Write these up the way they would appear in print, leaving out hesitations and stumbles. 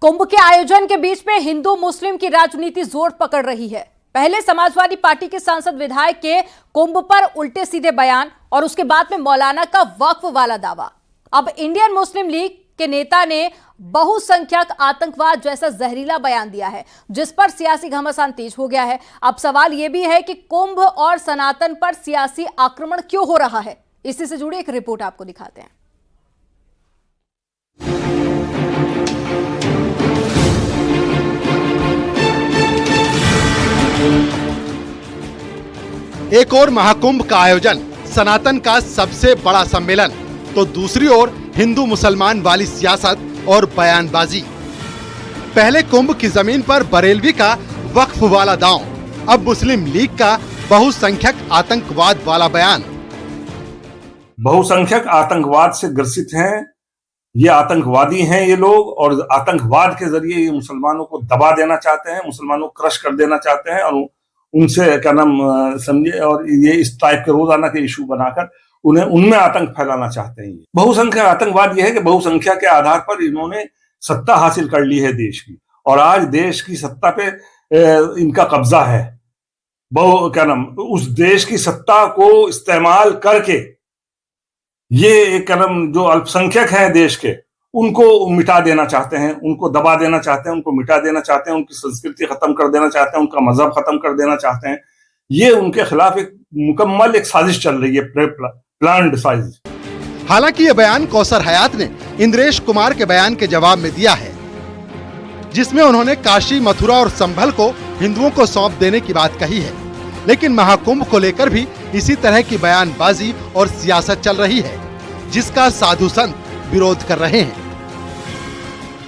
कुंभ के आयोजन के बीच में हिंदू मुस्लिम की राजनीति जोर पकड़ रही है। पहले समाजवादी पार्टी के सांसद विधायक के कुंभ पर उल्टे सीधे बयान और उसके बाद में मौलाना का वक्फ वाला दावा। अब इंडियन मुस्लिम लीग के नेता ने बहुसंख्यक आतंकवाद जैसा जहरीला बयान दिया है, जिस पर सियासी घमासान तेज हो गया है। अब सवाल यह भी है कि कुंभ और सनातन पर सियासी आक्रमण क्यों हो रहा है। इसी से जुड़ी एक रिपोर्ट आपको दिखाते हैं। एक और महाकुंभ का आयोजन, सनातन का सबसे बड़ा सम्मेलन, तो दूसरी ओर हिंदू मुसलमान वाली सियासत और बयानबाजी। पहले कुंभ की जमीन पर बरेलवी का वक्फ वाला दांव, अब मुस्लिम लीग का बहुसंख्यक आतंकवाद वाला बयान। बहुसंख्यक आतंकवाद से ग्रसित हैं, ये आतंकवादी हैं ये लोग, और आतंकवाद के जरिए ये मुसलमानों को दबा देना चाहते हैं, मुसलमानों को क्रश कर देना चाहते हैं और उनसे क्या नाम समझे, और ये इस टाइप के रोजाना के इशू बनाकर उन्हें उनमें आतंक फैलाना चाहते हैं। बहुसंख्यक आतंकवाद यह है कि बहुसंख्या के आधार पर इन्होंने सत्ता हासिल कर ली है देश की, और आज देश की सत्ता पे इनका कब्जा है। उस देश की सत्ता को इस्तेमाल करके ये जो अल्पसंख्यक हैं देश के, उनको मिटा देना चाहते हैं, उनको दबा देना चाहते हैं, उनको मिटा देना चाहते हैं, उनकी संस्कृति खत्म कर देना चाहते हैं, उनका मजहब खत्म कर देना चाहते हैं। ये उनके खिलाफ एक मुकम्मल एक साजिश चल रही है, प्लान्ड साजिश। हालांकि ये बयान कौसर हयात ने इंद्रेश कुमार के बयान के जवाब में दिया है, जिसमें उन्होंने काशी, मथुरा और संभल को हिंदुओं को सौंप देने की बात कही है। लेकिन महाकुंभ को लेकर भी इसी तरह की बयानबाजी और सियासत चल रही है, जिसका साधु संत विरोध कर रहे हैं।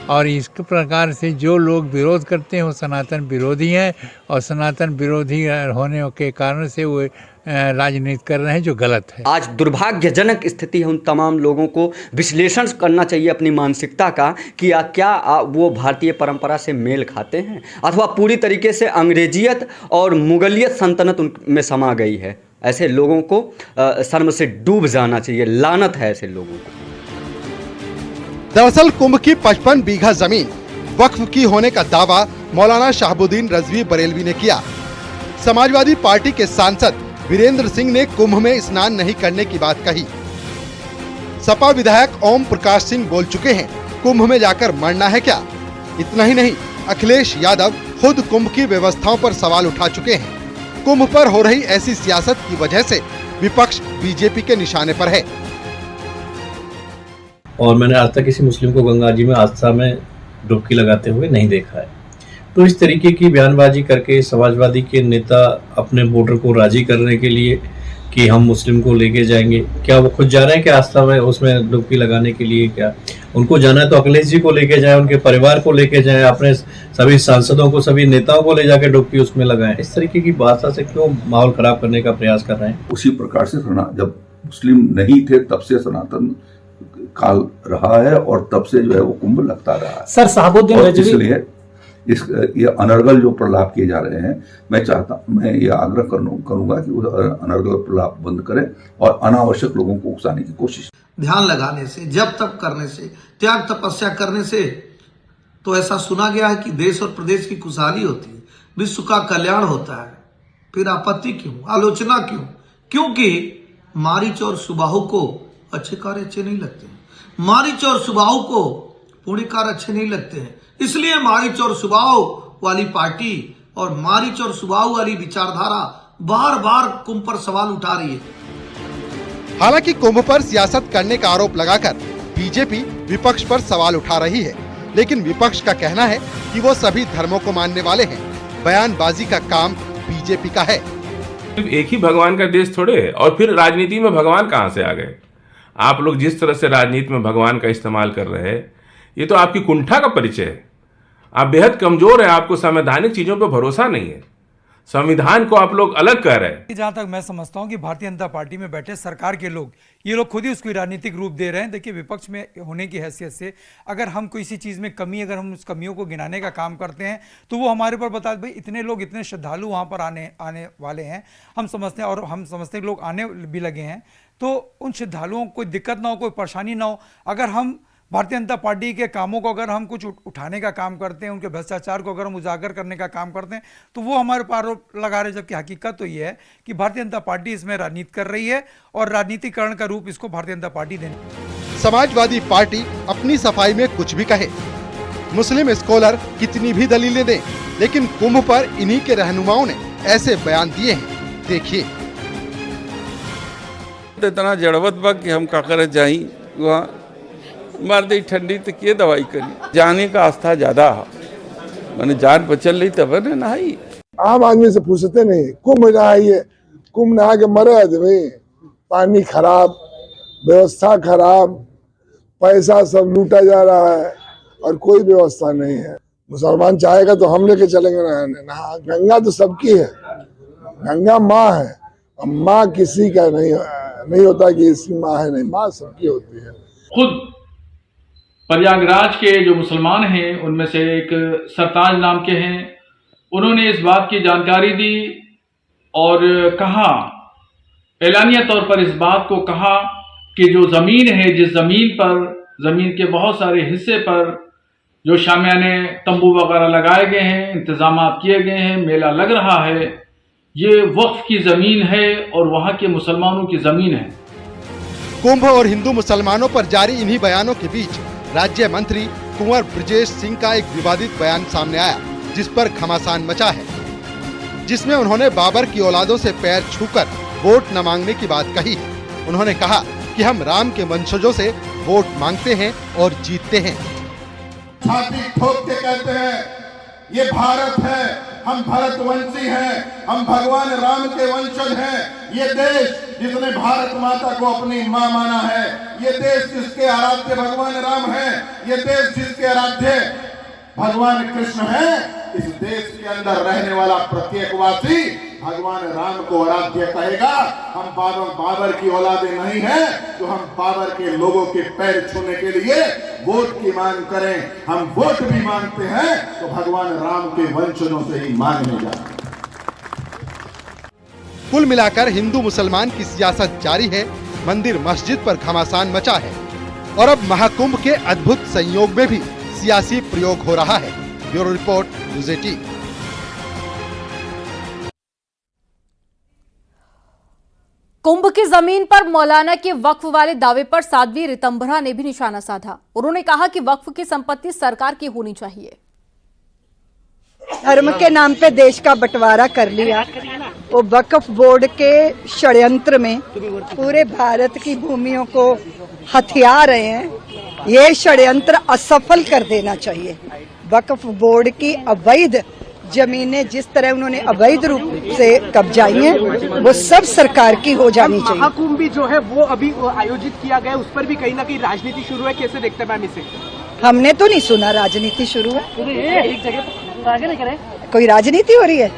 और इस प्रकार से जो लोग विरोध करते हैं वो सनातन विरोधी हैं, और सनातन विरोधी होने के कारण से वो राजनीति कर रहे हैं, जो गलत है। आज दुर्भाग्यजनक स्थिति है। उन तमाम लोगों को विश्लेषण करना चाहिए अपनी मानसिकता का कि क्या वो भारतीय परंपरा से मेल खाते हैं, अथवा पूरी तरीके से अंग्रेजियत और मुगलियत सल्तनत उनमें समा गई है। ऐसे लोगों को शर्म से डूब जाना चाहिए। लानत है ऐसे लोगों को। दरअसल कुंभ की 55 बीघा जमीन वक्फ की होने का दावा मौलाना शहाबुद्दीन रजवी बरेलवी ने किया। समाजवादी पार्टी के सांसद वीरेंद्र सिंह ने कुंभ में स्नान नहीं करने की बात कही। सपा विधायक ओम प्रकाश सिंह बोल चुके हैं, कुंभ में जाकर मरना है क्या। इतना ही नहीं, अखिलेश यादव खुद कुंभ की व्यवस्थाओं पर सवाल उठा चुके हैं। कुंभ पर हो रही ऐसी सियासत की वजह से विपक्ष बीजेपी के निशाने पर है। और मैंने आज तक किसी मुस्लिम को गंगा जी में आस्था में डुबकी लगाते हुए नहीं देखा है। तो इस तरीके की बयानबाजी करके समाजवादी के नेता अपने वोटर को राजी करने के लिए कि हम मुस्लिम को लेके जाएंगे, क्या वो खुद जा रहे हैं कि आस्था में उसमें डुबकी लगाने के लिए? क्या उनको जाना है तो अखिलेश जी को लेके जाएं, उनके परिवार को लेके जाएं, अपने सभी सांसदों को, सभी नेताओं को ले जाके डुबकी उसमें लगाएं। इस तरीके की भाषा से क्यों माहौल खराब करने का प्रयास कर रहे हैं? उसी प्रकार से जब मुस्लिम नहीं थे तब से सनातन काल रहा है, और तब से जो है वो कुंभ लगता रहा है। सर शहाबुद्दीन रजवी, इसलिए ये अनर्गल जो प्रलाप किए जा रहे हैं, मैं ये आग्रह करूंगा कि वो अनर्गल प्रलाप बंद करें और अनावश्यक लोगों को उकसाने की कोशिश। ध्यान लगाने से, जब तप करने से, त्याग तपस्या करने से तो ऐसा सुना गया है कि देश और प्रदेश की खुशहाली होती है, विश्व का कल्याण होता है। फिर आपत्ति क्यों, आलोचना क्यों? क्योंकि मारीच और सुबाहु को अच्छे कार्य अच्छे नहीं लगते हैं। मारीच और सुबाहु को पुण्य कार्य अच्छे नहीं लगते हैं। इसलिए मारीच और सुबाहु वाली पार्टी और मारीच और सुबाहु वाली विचारधारा बार बार कुंभ पर सवाल उठा रही है। हालांकि कुंभ पर सियासत करने का आरोप लगाकर बीजेपी विपक्ष पर सवाल उठा रही है, लेकिन विपक्ष का कहना है कि वो सभी धर्मों को मानने वाले हैं। बयानबाजी का काम बीजेपी का है। एक ही भगवान का देश थोड़े है, और फिर राजनीति में भगवान कहां से आ गए? आप लोग जिस तरह से राजनीति में भगवान का इस्तेमाल कर रहे हैं, ये तो आपकी कुंठा का परिचय है। आप बेहद कमजोर हैं, आपको संवैधानिक चीजों पर भरोसा नहीं है। संविधान को आप लोग अलग कर रहे हैं। जहां तक मैं समझता हूं कि भारतीय जनता पार्टी में बैठे सरकार के लोग, ये लोग खुद ही उसको राजनीतिक रूप दे रहे हैं। देखिए, विपक्ष में होने की हैसियत से अगर हम किसी चीज़ में कमी, अगर हम उस कमियों को गिनाने का काम करते हैं तो वो हमारे ऊपर बता भाई इतने लोग, इतने श्रद्धालु वहाँ पर आने वाले हैं, हम समझते हैं, और हम समझते हैं लोग आने भी लगे हैं, तो उन श्रद्धालुओं को कोई दिक्कत ना हो, कोई परेशानी ना हो। अगर हम भारतीय जनता पार्टी के कामों को अगर हम कुछ उठाने का काम करते हैं, उनके भ्रष्टाचार को अगर हम उजागर करने का काम करते हैं, तो वो हमारे ऊपर आरोप लगा रहे हैं। जबकि हकीकत तो ये है कि भारतीय जनता पार्टी इसमें राजनीति कर रही है और राजनीतिकरण का रूप इसको भारतीय जनता पार्टी देने। समाजवादी पार्टी अपनी सफाई में कुछ भी कहे, मुस्लिम स्कॉलर कितनी भी दलीलें दें, लेकिन कुंभ पर इन्हीं के रहनुमाओं ने ऐसे बयान दिए हैं। देखिए, इतना जड़वत बा कि हम का करे जाई वहाँ मार दी ठंडी तो के दवाई करी, जाने का आस्था ज्यादा है, मैंने जान बचल रही तब ने नहाई। आम आदमी से पूछते नहीं, कुंभ नहाइए, कुंभ नहा के मरे आदमी, पानी खराब, व्यवस्था खराब, पैसा सब लूटा जा रहा है और कोई व्यवस्था नहीं है। मुसलमान चाहेगा तो हम लेके चलेंगे नहा, गंगा तो सबकी है, गंगा माँ है, माँ किसी का नहीं होता कि इसकी माँ है, नहीं, माँ सबकी होती है। खुद प्रयागराज के जो मुसलमान हैं उनमें से एक सरताज नाम के हैं, उन्होंने इस बात की जानकारी दी और कहा, एलानिया तौर पर इस बात को कहा कि जो ज़मीन है, जिस ज़मीन पर, ज़मीन के बहुत सारे हिस्से पर जो शामियाने तंबू वगैरह लगाए गए हैं, इंतजाम किए गए हैं, मेला लग रहा है, ये वक्फ की ज़मीन है और वहाँ के मुसलमानों की ज़मीन है। कुंभ और हिंदू मुसलमानों पर जारी इन्हीं बयानों के बीच राज्य मंत्री कुंवर ब्रजेश सिंह का एक विवादित बयान सामने आया, जिस पर घमासान मचा है, जिसमें उन्होंने बाबर की औलादों से पैर छूकर वोट न मांगने की बात कही है। उन्होंने कहा कि हम राम के वंशजों से वोट मांगते हैं और जीतते हैं। छाती ठोक के कहते हैं ये भारत है, हम भारतवंशी हैं, हम भगवान राम के वंशज हैं। ये देश जिसने भारत माता को अपनी मां माना है, ये देश जिसके आराध्य भगवान राम है, ये देश जिसके आराध्य भगवान कृष्ण है, इस देश के अंदर रहने वाला प्रत्येक वासी भगवान राम को आराध्य कहेगा। हम बाबर की औलादे नहीं है तो हम बाबर के लोगों के पैर छूने के लिए वोट की मांग करें। हम वोट भी मांगते हैं तो भगवान राम के वंशजों से ही मांगने जाते। कुल मिलाकर हिंदू मुसलमान की सियासत जारी है, मंदिर मस्जिद पर घमासान मचा है और अब महाकुंभ के अद्भुत संयोग में भी सियासी प्रयोग हो रहा है। Bureau report, news 18। कुंभ की जमीन पर मौलाना के वक्फ वाले दावे पर साध्वी रितंभरा ने भी निशाना साधा। उन्होंने कहा कि वक्फ की संपत्ति सरकार की होनी चाहिए। धर्म के नाम पे देश का बंटवारा कर लिया, वो वक्फ बोर्ड के षड्यंत्र में पूरे भारत की भूमियों को हथिया रहे हैं। ये षड्यंत्र असफल कर देना चाहिए। वक्फ बोर्ड की अवैध जमीनें जिस तरह उन्होंने अवैध रूप से कब्जाई हैं, वो सब सरकार की हो जानी चाहिए। महाकुंभ भी जो है वो अभी आयोजित किया गया, उस पर भी कहीं ना कहीं राजनीति शुरू है, कैसे देखते हैं मैम इसे? हमने तो नहीं सुना राजनीति शुरू है। एक जगह कोई राजनीति हो रही है?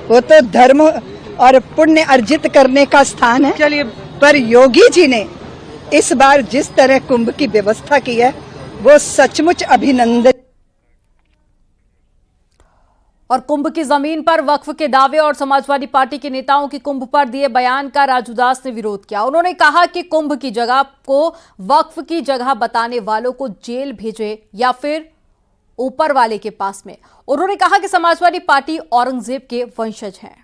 वो तो धर्म और पुण्य अर्जित करने का स्थान है। चलिए, पर योगी जी ने इस बार जिस तरह कुंभ की व्यवस्था की है वो सचमुच अभिनंदन। और कुंभ की जमीन पर वक्फ के दावे और समाजवादी पार्टी के नेताओं की कुंभ पर दिए बयान का राजू दास ने विरोध किया। उन्होंने कहा कि कुंभ की जगह को वक्फ की जगह बताने वालों को जेल भेजे या फिर ऊपर वाले के पास में। उन्होंने कहा कि समाजवादी पार्टी औरंगजेब के वंशज हैं।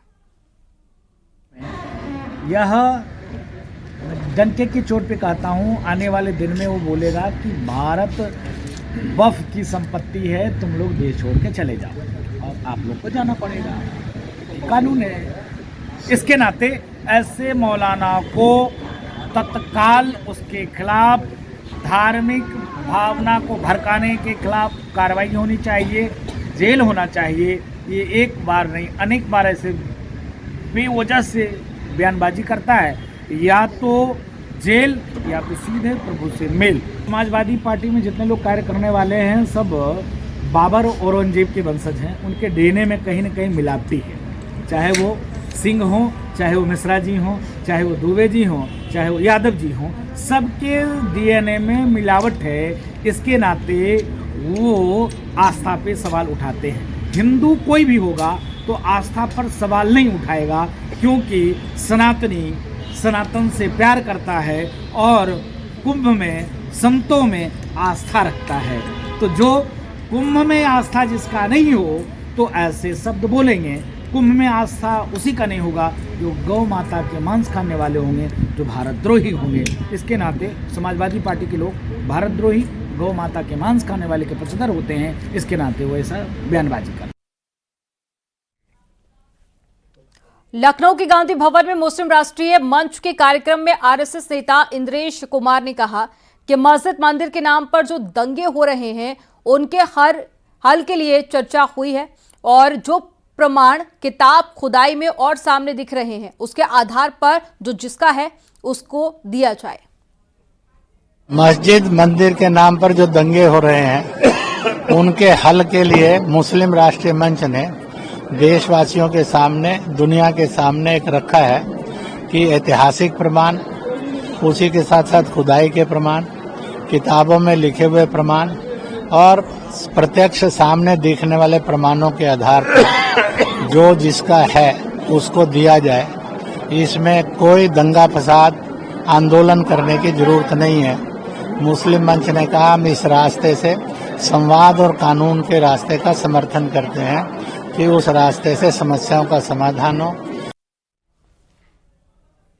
यह डंके की चोट पे कहता हूं, आने वाले दिन में वो बोलेगा कि भारत वक्फ की संपत्ति है, तुम लोग देश छोड़ के चले जाओ और आप लोग को जाना पड़ेगा, कानून है। इसके नाते ऐसे मौलाना को तत्काल उसके खिलाफ धार्मिक भावना को भड़काने के खिलाफ कार्रवाई होनी चाहिए, जेल होना चाहिए। ये एक बार नहीं, अनेक बार ऐसे बेवजह से बयानबाजी करता है, या तो जेल या तो सीधे प्रभु से मेल। समाजवादी पार्टी में जितने लोग कार्य करने वाले हैं सब बाबर और औरंगजेब के वंशज हैं। उनके डीएनए में कहीं न कहीं मिलावटी है, चाहे वो सिंह हों, चाहे वो मिश्रा जी हों, चाहे वो दुबे जी हों, चाहे वो यादव जी हों, सबके डीएनए में मिलावट है। इसके नाते वो आस्था पे सवाल उठाते हैं। हिंदू कोई भी होगा तो आस्था पर सवाल नहीं उठाएगा, क्योंकि सनातनी सनातन से प्यार करता है और कुंभ में संतों में आस्था रखता है। तो जो कुंभ में आस्था जिसका नहीं हो तो ऐसे शब्द बोलेंगे। कुंभ में आस्था उसी का नहीं होगा जो गौ माता के मांस खाने वाले होंगे, जो भारत द्रोही होंगे। इसके नाते समाजवादी पार्टी के लोग भारत द्रोही, गौ माता के मांस खाने वाले के पक्षधर होते हैं। इसके नाते वो ऐसा बयानबाजी कर। लखनऊ के गांधी भवन में मुस्लिम राष्ट्रीय मंच के कार्यक्रम में आरएसएस नेता इंद्रेश कुमार ने कहा कि मस्जिद मंदिर के नाम पर जो दंगे हो रहे हैं उनके हल के लिए चर्चा हुई है और जो प्रमाण किताब खुदाई में और सामने दिख रहे हैं उसके आधार पर जो जिसका है उसको दिया जाए। मस्जिद मंदिर के नाम पर जो दंगे हो रहे हैं उनके हल के लिए मुस्लिम राष्ट्रीय मंच ने देशवासियों के सामने, दुनिया के सामने एक रखा है कि ऐतिहासिक प्रमाण, उसी के साथ साथ खुदाई के प्रमाण, किताबों में लिखे हुए प्रमाण और प्रत्यक्ष सामने दिखने वाले प्रमाणों के आधार पर जो जिसका है उसको दिया जाए। इसमें कोई दंगा फसाद आंदोलन करने की जरूरत नहीं है। मुस्लिम मंच ने कहा हम इस रास्ते से संवाद और कानून के रास्ते का समर्थन करते हैं कि उस रास्ते से समस्याओं का समाधान हो,